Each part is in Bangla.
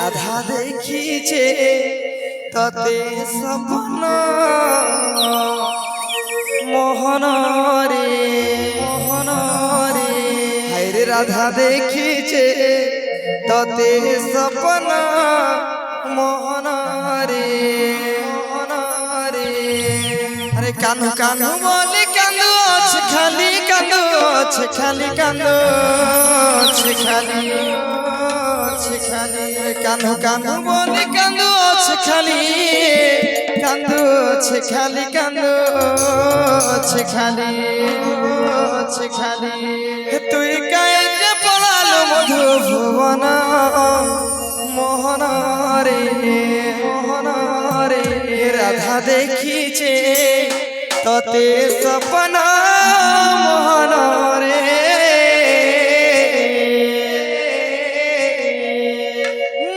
রাধা দেখিছে ততে স্বপ্ন মোহন রে মোহন রে হায়রে রাধা দেখিছে ততে স্বপ্ন মোহন রে মোহন রে আরে কানু কানু বলে কান্দু আছে খালি কান্দু আছে খালি কান্দু আছে খালি কানু কানু বলে কান্দু আছে খালি কান্দু আছে খালি কান্দু আছে খালি আছে খালি তুই কায়ে যে পড়ালো মধু ভুবন মোহন রে মোহন রে রাধা দেখিছে ততে স্বপ্ন মোহন রে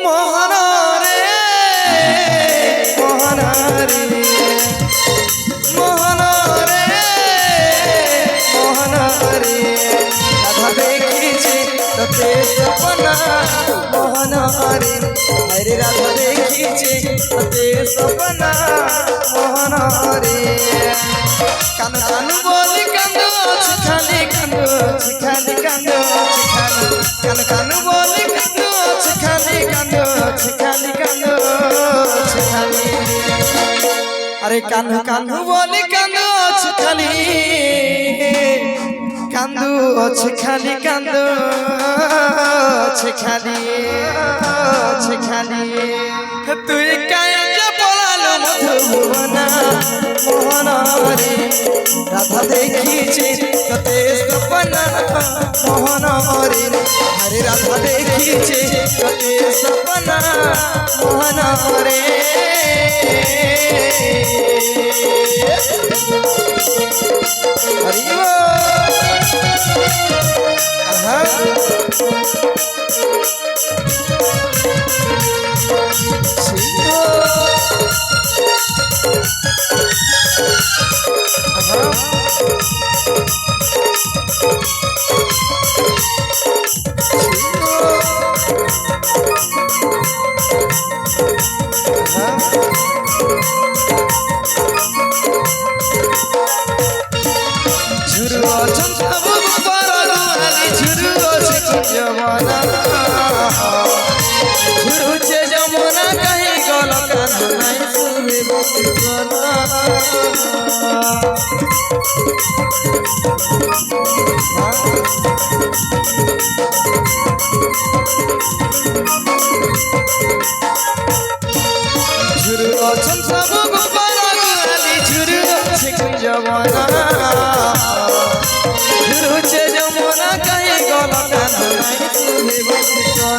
মোহন রে মোহন রে মোহন রে মোহন রে রাধা দেখিছে ততে স্বপ্ন মোহন রে হরে রাধা দেখিছে ততে স্বপ্ন মোহন রে কানু কানু বলি কান্দু আছে খালি কান্দু আছে খালি কান্দু আছে খালি কানু কানু বলি কান্দু আছে খালি কান্দু আছে খালি কান্দু আছে খালি আরে কানু কানু বলি কান্দু আছে খালি কান্দু আছে খালি কান্দু আছে খালি আছে খালি তুই কায়ে যে পড়ালো মধু ভুবন মোহন রে রাধা দেখিছে ততে স্বপ্ন মোহন রে হরে রাধা দেখিছে ততে স্বপ্ন মোহন রে হরি ঝুরুছে যমুনা কাহি গল কান্নাই সুরে বসনা ঝুরু অছন সব গোপাল গালি ঝুরু আছে যমুনা ঝুরুছে যমুনা কাহি গল কান্নাই সুরে বসনা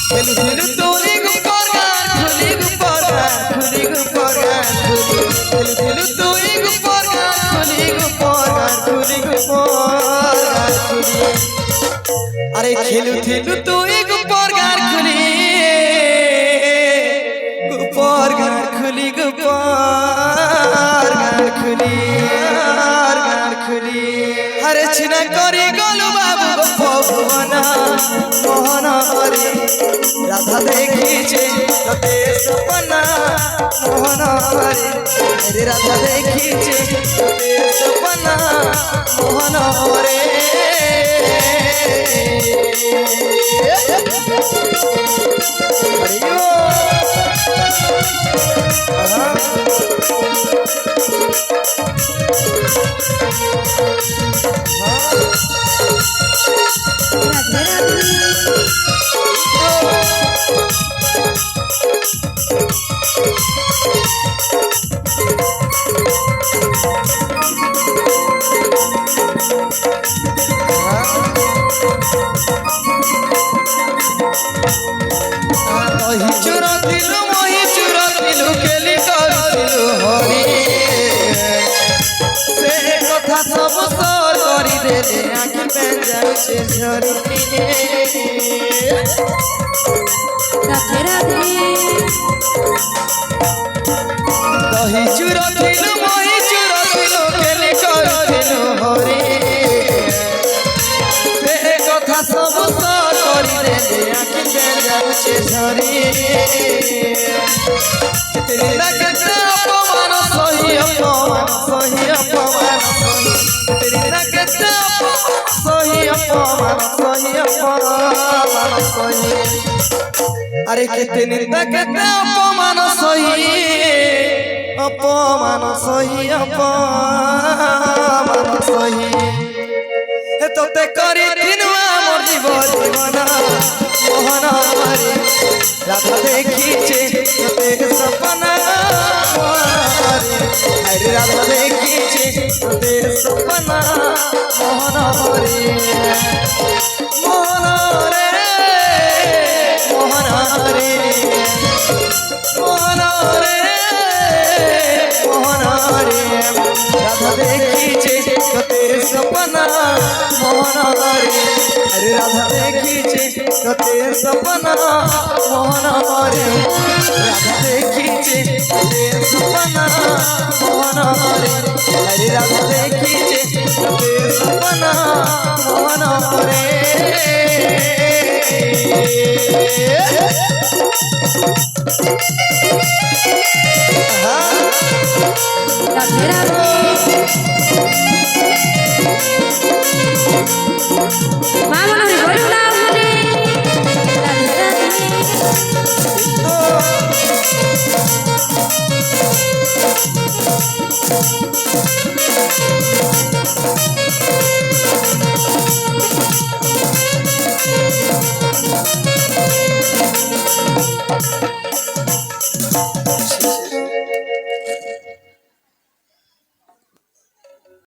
খেলু খেলু তোরে গোপাল গান খুলি গোপাল গান খুলি গোপাল গান খুলি খেলু খেলু তোরে গোপাল গান খুলি গোপাল গান খুলি গোপাল গান খুলি আরে খেলু খেলু তোরে গোপাল গান খুলি গোপাল গান খুলি গোপাল গান খুলি গান খুলি আরে চিনা করে গলু বাবু ভুবন মোহন রে রাধা দেখিছে ততে স্বপ্ন মোহন রে হরে রাধা দেখিছে ততে স্বপ্ন মোহন রে হরি মহি চুর দিলু কেলি করদিলু হরি সে কথা সব সর করি দেলে আঁকি বেজাউছে ঝরি রাধে রাধে দহি চুর দিলু মহি চুর দিলু কেলি করদিলু হরি সে কথা সব সর করি দেলে से झरी तेरी नगता अपमान सही अपमान तेरी नगता सही अपमान सही अरे कितनी नगता अपमान सही अपमान सही तो ते करी दिनवा मोर जीवन मोहन हरे राधा देखीचे ते सपना हरे राधा देखीचे ते सपना मोहन हरे मोहन रे मोहन रे मोहन रे मोहन रे राधा देखीचे ते सपना मोहन रे अरे राधा देखीचे ते सपना मोहन रे राधा देखीचे ते सपना मोहन रे अरे राधा देखीचे ते सपना मोहन रे राधे राधे मामन बोलू ना मने राधे राधे